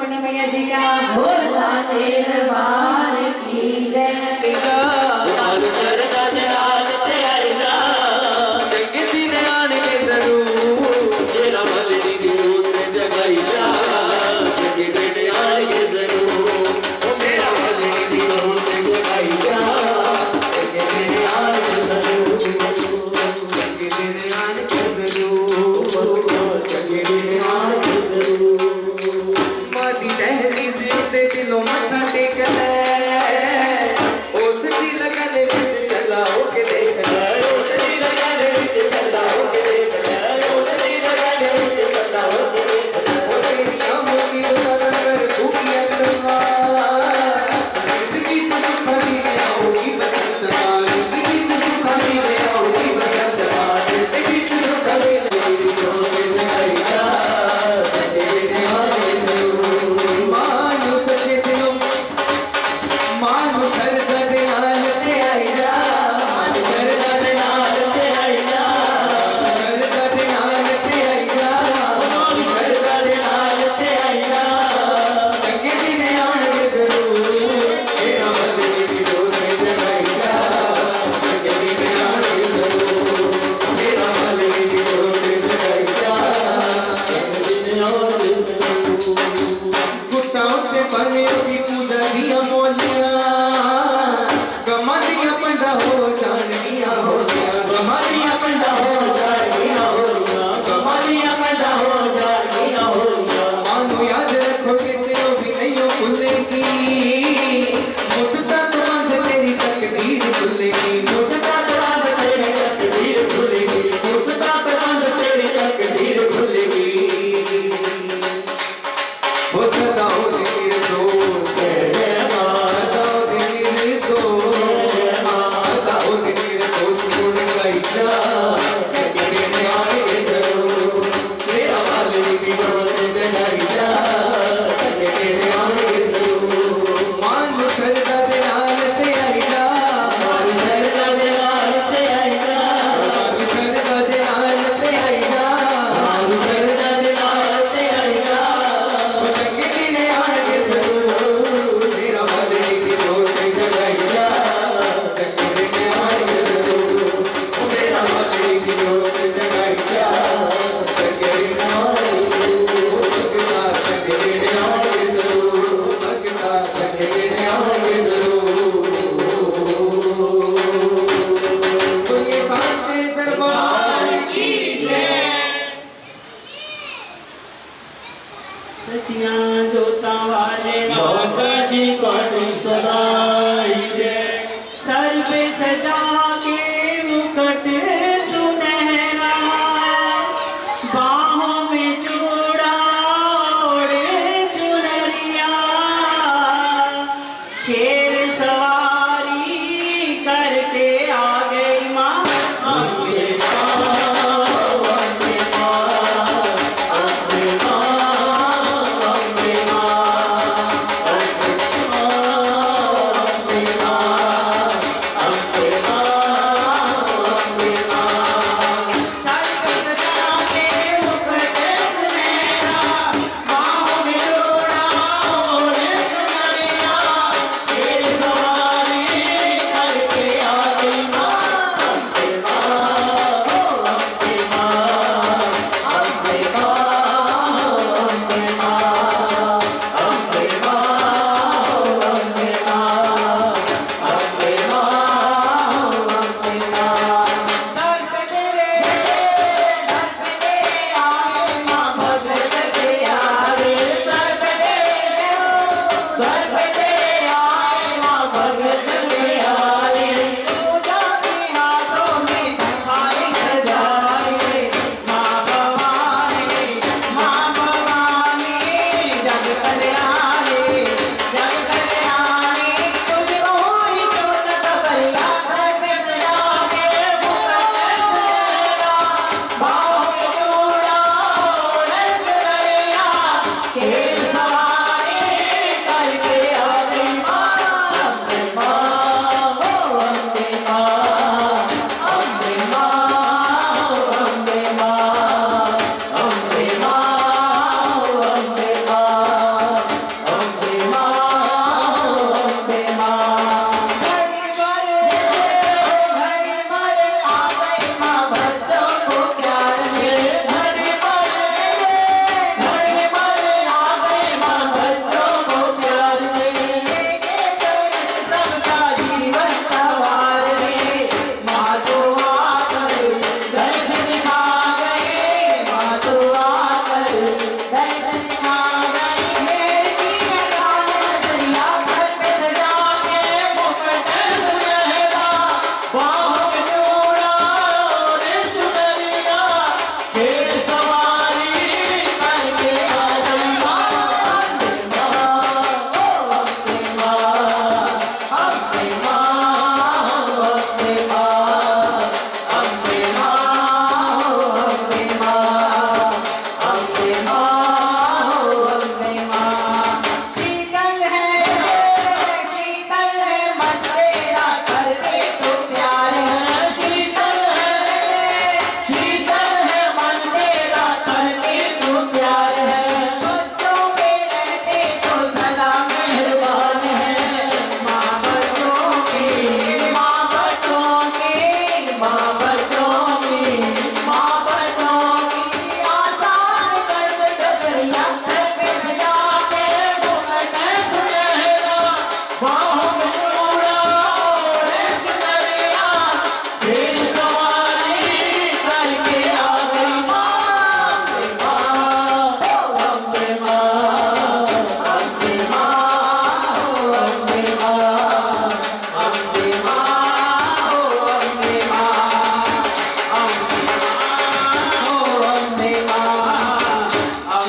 सुब्रमण्य मैया जी का बोल साचे दरबार की जय। शरदा जनाल ते आईला जगे दिन आने के जरूर जेला मलनी दी रूत जगाईला जगे दिन आने के जरूर जेला मलनी दी रूत जगाईला जगे दिन आने के जरूर जगे दिन आने के जरूर जगे दिन आने के जरूर मादी दहलीज ते दिलों मत्था टेकना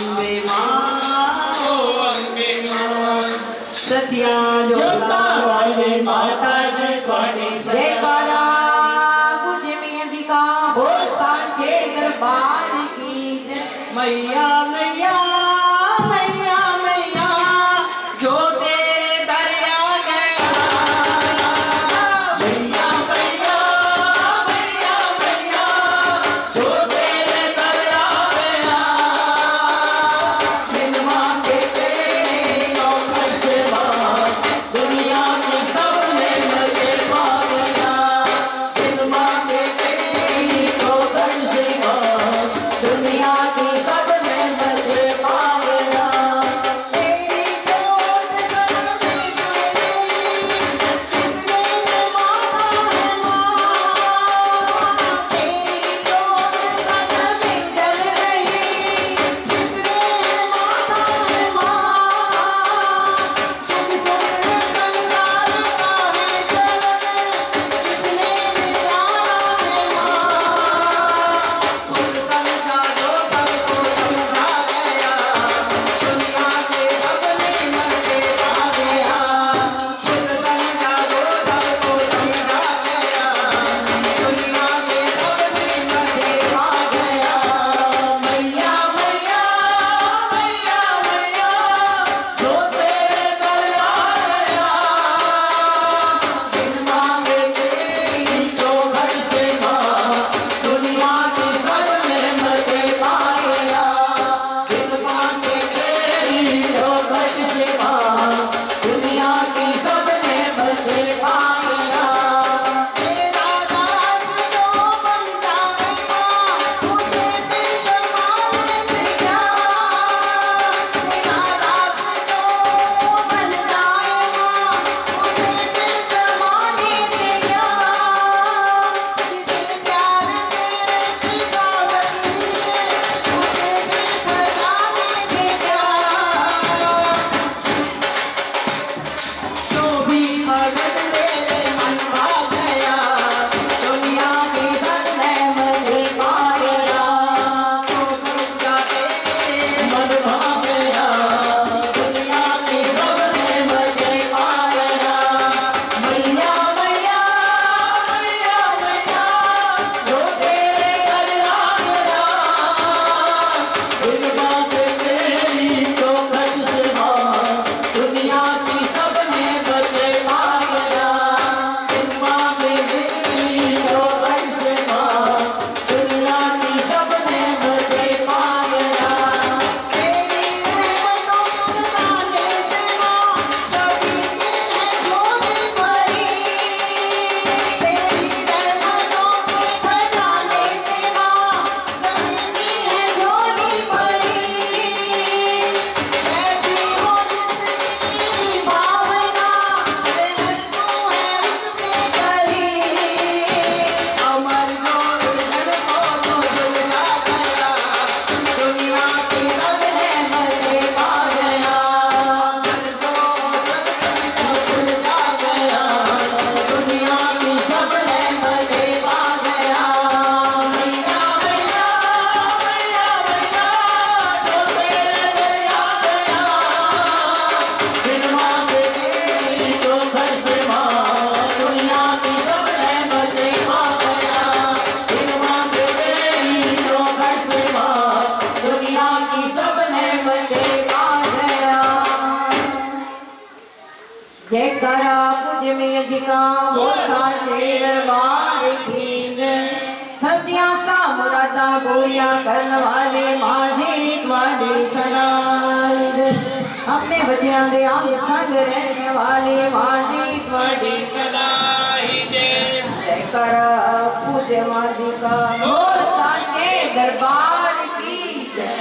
અંબે માં ઓ અંબે માં સચિયા જોતા વાલે માતા જય પાણી जयकारा पूज्य मियां जी का बोल सांचे दरबार की जय। मैया मैया मैया मैया जो तेरे दरिया गया मैया मैया मैया मैया जो तेरे दरिया गया दिन मांगे तेरे नौकर से मां दुनिया की सबने मजे पा गया दिन मांगे तेरी नौकर से मां दुनिया की सबने मजे पाया तेरी कोट करने कितने माता है मां तेरी कोट कदम चल रही कितने माता है मां तुम संसार का है चलन कितने बेचारा है मां खुद समझा जो सबको समझा गया दुनिया के सबने मजे पा गया खुद समझा जो सबको समझा गया दुनिया के सबने मजे पा गया मैया मैया मैया मैया जो तेरे दरिया गया दिन मांगे तेरी चौखट से मां दुनिया की सबने मजे पाया दिन मांगे तेरी चौखट से मां दुनिया की सबने मजे पाया तेरा दास जो बन जाए मां मुझे फिर जमाने से क्या तेरा दास जो बन जाए मां मुझे फिर जमाने से क्या जिसे प्यार तेरे सिखावत मिले मुझे फिर खजाने से क्या जो भी भगत मेरे मन भा गया दुनिया की सबने मजे पाया जो दुर्गा तेरे मन भा गया दुनिया की सबने मजे पाया मैया मैया मैया मैया जो तेरे दरिया गया दुर्गा तेरी चौखट से मां दुनिया की सबने मजे पाया दिन मांगे तेरी चौखट से मां दुनिया की सबने मजे पाया तेरी रहमतों के खजाने से मां कभी दिन है झोली भरी तेरी रहमतों के खजाने से मां कभी दिन है झोली भरी ऐसी हो जिसकी भावना मेहनत तो है उससे करी अमर नूर जग को तो दुनिया गया दुनिया की सबने मजे पा गया जग को दुनिया गया दुनिया की सबने मजे पा गया मैया मैया मैया मैया जो तेरे दरिया गया दिन मांगे तेरी चौखट से मां दुनिया की सबने मजे पा गया दिन मांगे तेरी चौखट से मां दुनिया की सबने मजे पा गया जयकारा पूज्य मियां जी का बोल सांचे दरबार की जय। सदियां सा मुरादा पूरिया करने वाले माझी तुम्हारी सनाद अपने बच्चों के अंग संग रहने वाले माझी तुम्हारी जयकारा पूज्य मां जी का बोल सांचे दरबार की जय।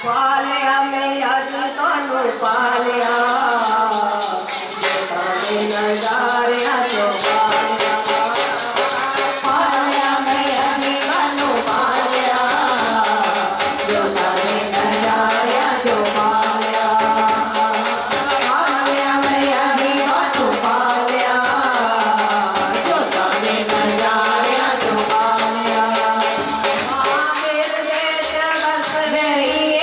पालिया मैया जी तानू पालिया ताने नजारिया जो पालिया पालिया मैया जी कानू पालिया जो ताने नजारिया जो पालिया पालिया मैया जी कानू पालिया जो ताने नजारिया जो पालिया मेरे जगत गई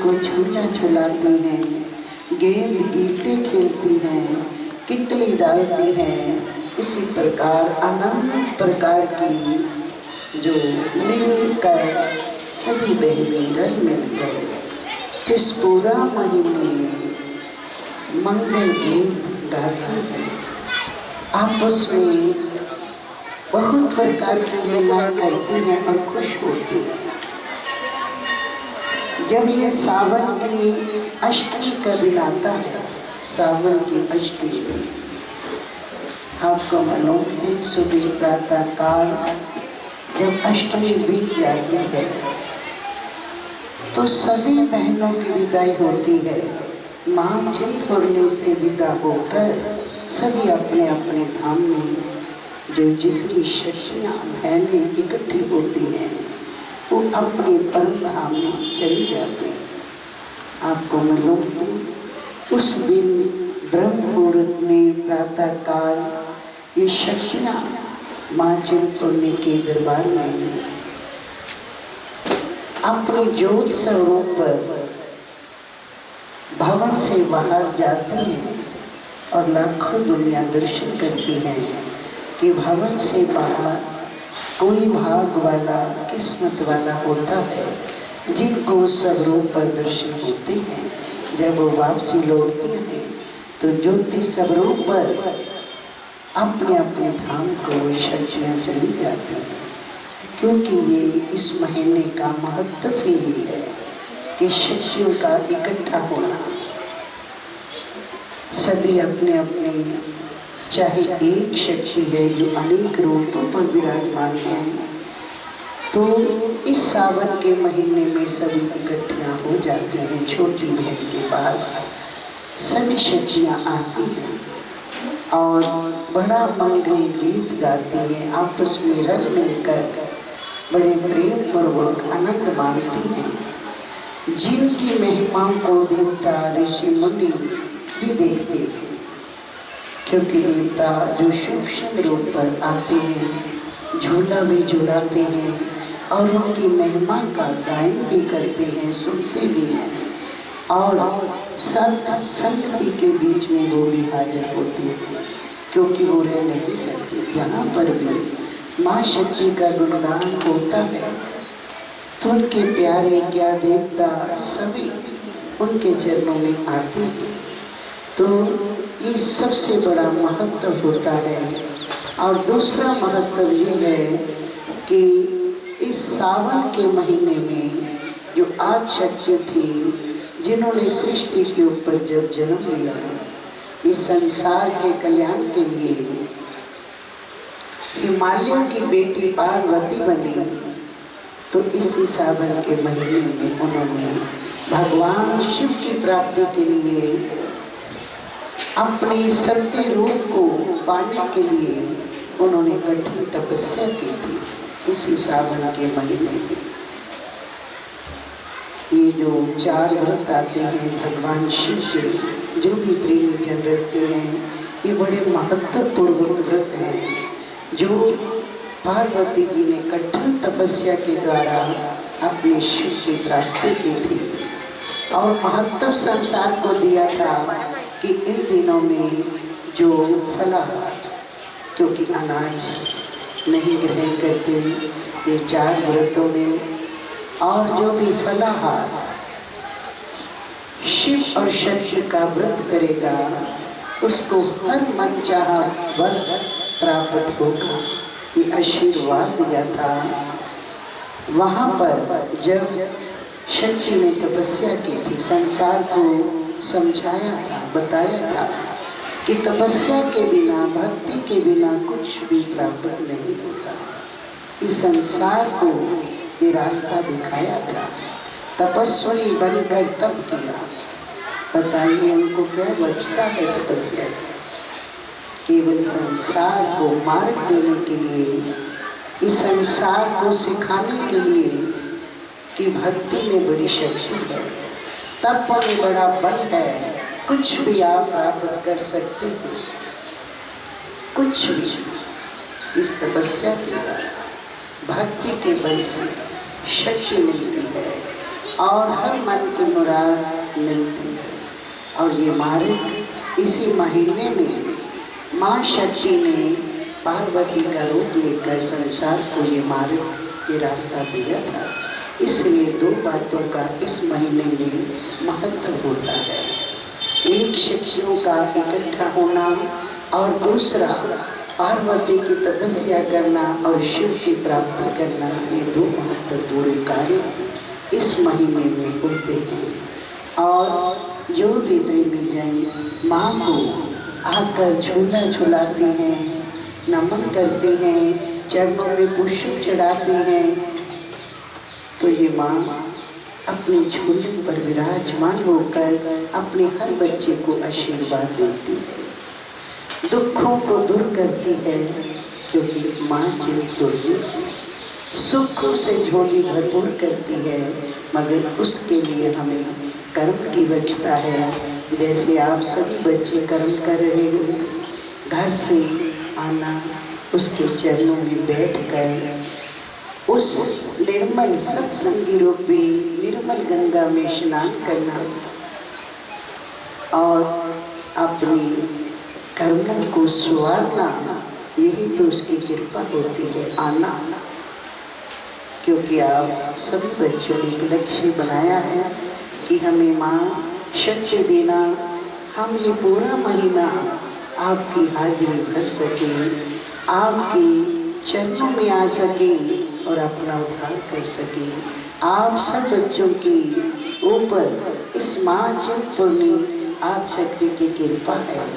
को झूला झुलाती हैं, गेंद गीटे खेलती हैं, किकली डालती हैं। इसी प्रकार अनंत प्रकार की जो मिलकर सभी बहनें रल मिलकर इस पूरा महीने में मंगल गीत गाती हैं, आपस में बहुत प्रकार की लीलाएं करती हैं और खुश होती हैं। जब ये सावन की अष्टमी का दिन आता है, सावन की अष्टमी में आपको मालूम है सुबह प्रातः काल जब अष्टमी बीत जाती है तो सभी बहनों की विदाई होती है। माँ चिंतपूर्णी से विदा होकर सभी अपने अपने धाम में जो जितनी शक्तियाँ बहनें इकट्ठी होती हैं वो अपने परम धाम में चली जाती हैं। आपको मालूम है उस दिन ब्रह्म मुहूर्त में प्रातः काल ये शक्तियाँ माँ चिंतपूर्णी के दरबार में अपनी ज्योत स्वरूप पर भवन से बाहर जाती हैं और लाखों दुनिया दर्शन करती हैं कि भवन से बाहर कोई भाग वाला किस्मत वाला होता है जिनको स्वरूप पर दर्शन होते हैं। जब वो वापसी लौटती हैं तो ज्योति स्वरूप पर अपने अपने धाम को शक्तियाँ चली जाती हैं, क्योंकि ये इस महीने का महत्व ही है कि शक्तियों का इकट्ठा होना। सभी अपने अपने चाहे एक शक्ति है जो अनेक रूपों पर विराजमान है, तो इस सावन के महीने में सभी इकट्ठियाँ हो जाती हैं। छोटी बहन के पास सभी शक्तियाँ आती हैं और बड़ा मंगल गीत गाती हैं, आपस में रल मिलकर बड़े प्रेम पूर्वक आनंद मानती हैं। जिनकी महिमाओं को देवता ऋषि मुनि भी देखते हैं, क्योंकि देवता जो सूक्ष्म रूप पर आते हैं झूला भी झुलाते हैं और उनकी महिमा का गायन भी करते हैं, सुनते भी हैं और संगति के बीच में वो भी हाजिर होते हैं, क्योंकि वो रह नहीं सकते। जहाँ पर भी माँ शक्ति का गुणगान होता है तो उनके प्यारे क्या देवता सभी उनके चरणों में आते हैं। तो ये सबसे बड़ा महत्व होता है। और दूसरा महत्व ये है कि इस सावन के महीने में जो आदि शक्ति थी जिन्होंने सृष्टि के ऊपर जब जन्म लिया, इस संसार के कल्याण के लिए हिमालयों की बेटी पार्वती बनी, तो इसी सावन के महीने में उन्होंने भगवान शिव की प्राप्ति के लिए अपने सत्य रूप को पाने के लिए उन्होंने कठिन तपस्या की थी। इसी सावन के महीने में ये जो 4 व्रत आते हैं भगवान शिव के, जो भी प्रेमी जन रहते हैं, ये बड़े महत्वपूर्ण व्रत हैं जो पार्वती जी ने कठिन तपस्या के द्वारा अपने शिव की प्राप्ति की थी। और महत्व संसार को दिया था कि इन दिनों में जो फलाहार, क्योंकि अनाज नहीं ग्रहण करते ये 4 व्रतों में, और जो भी फलाहार शिव और शक्ति का व्रत करेगा उसको हर मनचाहा वर प्राप्त होगा, ये आशीर्वाद दिया था। वहाँ पर जब शक्ति ने तपस्या की थी, संसार को समझाया था, बताया था कि तपस्या के बिना, भक्ति के बिना कुछ भी प्राप्त नहीं होता। इस संसार को ये रास्ता दिखाया था। तपस्वी बनकर तप किया, बताइए उनको क्या बचता है तपस्या से? केवल संसार को मार्ग देने के लिए, इस संसार को सिखाने के लिए कि भक्ति में बड़ी शक्ति है, तप में बड़ा बल है, कुछ भी आप प्राप्त कर सकते हो, कुछ भी इस तपस्या के द्वारा भक्ति के बल से शक्ति मिलती है। और हर मन की मुराद मिलती है। और ये मार्ग इसी महीने में माँ शक्ति ने पार्वती का रूप लेकर संसार को ये मार्ग, ये रास्ता दिया था। इसलिए दो बातों का इस महीने में महत्व होता है। एक शक्तियों का इकट्ठा होना और दूसरा पार्वती की तपस्या करना और शिव की प्राप्ति करना, ये दो महत्वपूर्ण कार्य इस महीने में होते हैं। और जो भी प्रेमी जन माँ को आकर झूला झुलाते हैं, नमन करते हैं, चरणों में पुष्प चढ़ाते हैं, तो ये माँ अपने झूले पर विराजमान होकर अपने हर बच्चे को आशीर्वाद देती है, दुखों को दूर करती है, क्योंकि माँ चिंतपूर्णी सुखों से झोली भरपूर करती है। मगर उसके लिए हमें कर्म की आवश्यकता है। जैसे आप सभी बच्चे कर्म कर रहे हो, घर से आना, उसके चरणों में बैठकर उस निर्मल सत्संगी रूपी निर्मल गंगा में स्नान करना और अपनी कर्मों को संवारना, यही तो उसकी कृपा होती है। आना, क्योंकि आप सभी बच्चों ने एक लक्ष्य बनाया है कि हमें माँ शक्ति देना, हम ये पूरा महीना आपकी हाजिरी भर सकें, आपकी चरणों में आ सकें और अपना उद्धार कर सकें। आप सब बच्चों के ऊपर इस माँ चिंतपूर्णी आदि शक्ति की कृपा है,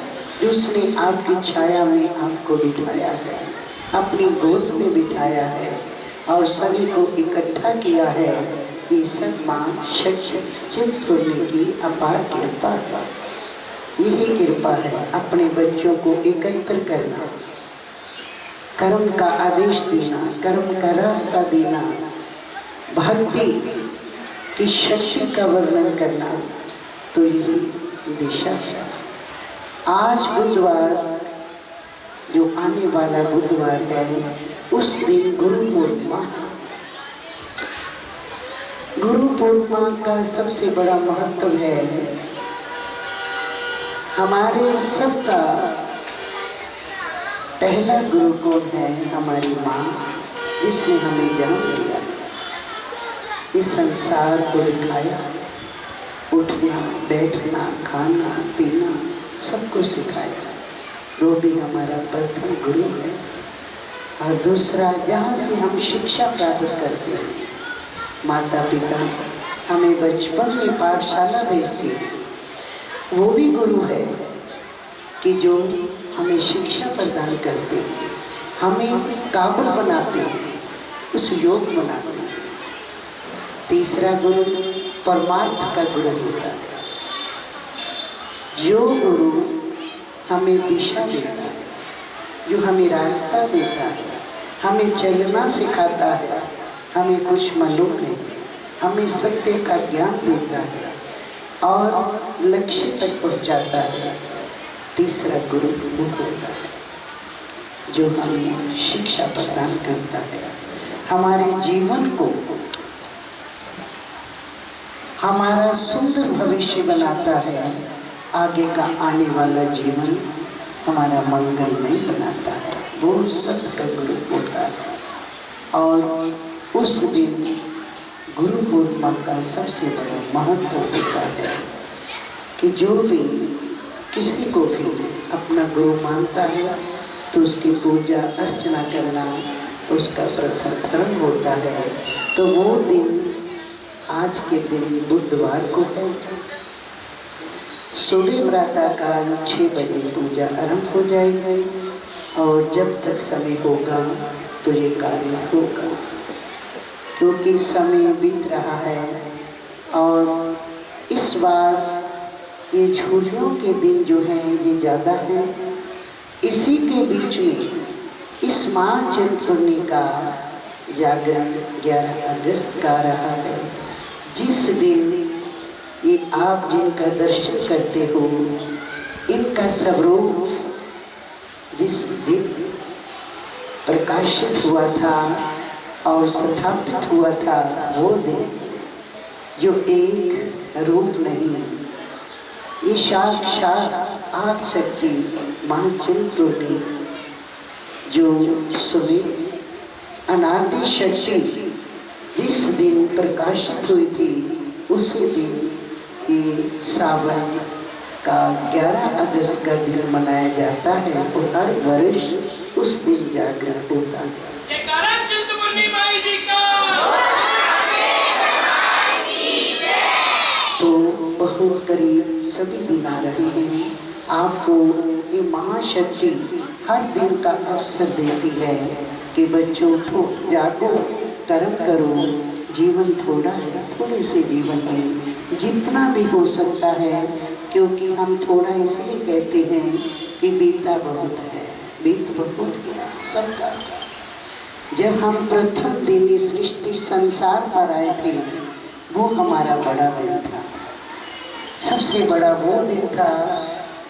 जिसने आपकी छाया में आपको बिठाया है, अपनी गोद में बिठाया है और सभी को इकट्ठा किया है। ये सब माँ शक्ति चिंतपूर्णी की अपार कृपा है। यही कृपा है अपने बच्चों को एकत्र करना, कर्म का आदेश देना, कर्म का रास्ता देना, भक्ति की शक्ति का वर्णन करना, तो यही दिशा है। आज बुधवार, जो आने वाला बुधवार है, उस दिन गुरु पूर्णिमा। गुरु पूर्णिमा का सबसे बड़ा महत्व है, हमारे सबका पहला गुरु कौन है? हमारी माँ, जिसने हमें जन्म दिया, इस संसार को दिखाया, उठना बैठना खाना पीना सबको सिखाया। वो भी हमारा प्रथम गुरु है। और दूसरा, जहाँ से हम शिक्षा प्राप्त करते हैं, माता पिता हमें बचपन में पाठशाला भेजते हैं, वो भी गुरु है कि जो हमें शिक्षा प्रदान करते हैं, हमें काबिल बनाते हैं, उस योग बनाते हैं। तीसरा गुरु परमार्थ का गुरु होता है, जो गुरु हमें दिशा देता है, जो हमें रास्ता देता है, हमें चलना सिखाता है, हमें कुछ मालूम नहीं, हमें सत्य का ज्ञान देता है और लक्ष्य तक पहुंचाता है। तीसरा गुरु वो होता है जो हमें शिक्षा प्रदान करता है, हमारे जीवन को हमारा सुंदर भविष्य बनाता है, आगे का आने वाला जीवन हमारा मंगलमय बनाता है। वो सबका गुरु होता है। और उस दिन गुरु पूर्णिमा का सबसे बड़ा महत्व होता है कि जो भी किसी को भी अपना गुरु मानता है, तो उसकी पूजा अर्चना करना उसका प्रथम धर्म होता है। तो वो दिन आज के दिन बुधवार को है। सुबह प्रातःकाल 6 बजे पूजा आरंभ हो जाएगी और जब तक समय होगा तो ये कार्य होगा, क्योंकि समय बीत रहा है। और इस बार ये झूलियों के दिन जो हैं ये ज़्यादा हैं। इसी के बीच में इस माँ चिंतपूर्णी का जागरण 11 अगस्त का रहा है, जिस दिन ये आप जिनका दर्शन करते हो, इनका स्वरूप जिस दिन प्रकाशित हुआ था और स्थापित हुआ था, वो दिन जो एक रूप नहीं, ये साक्षात आदि शक्ति मां चिंतपूर्णी जो सुबह अनादि शक्ति जिस दिन प्रकाशित हुई थी, उसी दिन ये सावन का 11 अगस्त का दिन मनाया जाता है और हर वर्ष उस दिन जागरण होता है। जयकारा चिंतपूर्णी माई जी का। तो बहुत करीब सभी दिन आ रहे हैं। आपको ये महाशक्ति हर दिन का अवसर देती है कि बच्चों उठो, जागो, कर्म करो। जीवन थोड़ा है, थोड़े से जीवन में जितना भी हो सकता है, क्योंकि हम थोड़ा इसलिए कहते हैं कि बीता बहुत है, बीत बहुत गया सबका। जब हम प्रथम दिन इस सृष्टि संसार पर आए थे, वो हमारा बड़ा दिन था। सबसे बड़ा वो दिन था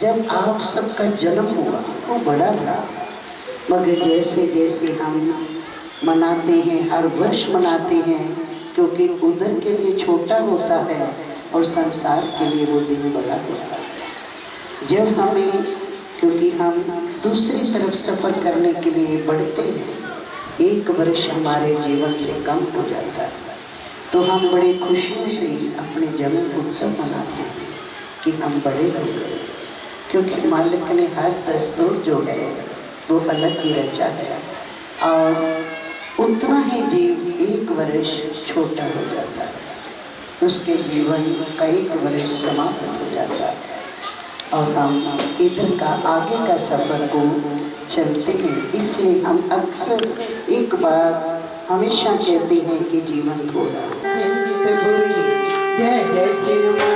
जब आप सबका जन्म हुआ, वो बड़ा था। मगर जैसे जैसे हम मनाते हैं, हर वर्ष मनाते हैं, क्योंकि उधर के लिए छोटा होता है और संसार के लिए वो दिन बड़ा होता है। जब हमें, क्योंकि हम दूसरी तरफ सफ़र करने के लिए बढ़ते हैं, एक वर्ष हमारे जीवन से कम हो जाता है, तो हम बड़े खुशियों से अपने जन्म उत्सव मनाते हैं कि हम बड़े हो गए, क्योंकि मालिक ने हर दस्तूर जो है वो अलग ही रचा है। और उतना ही जीव एक वर्ष छोटा हो जाता है, उसके जीवन का एक वर्ष समाप्त हो जाता है और हम इधर का आगे का सफ़र को चलते हैं। इसलिए हम अक्सर एक बार हमेशा कहते हैं कि जीवन थोड़ा। जय जय चिन्मय।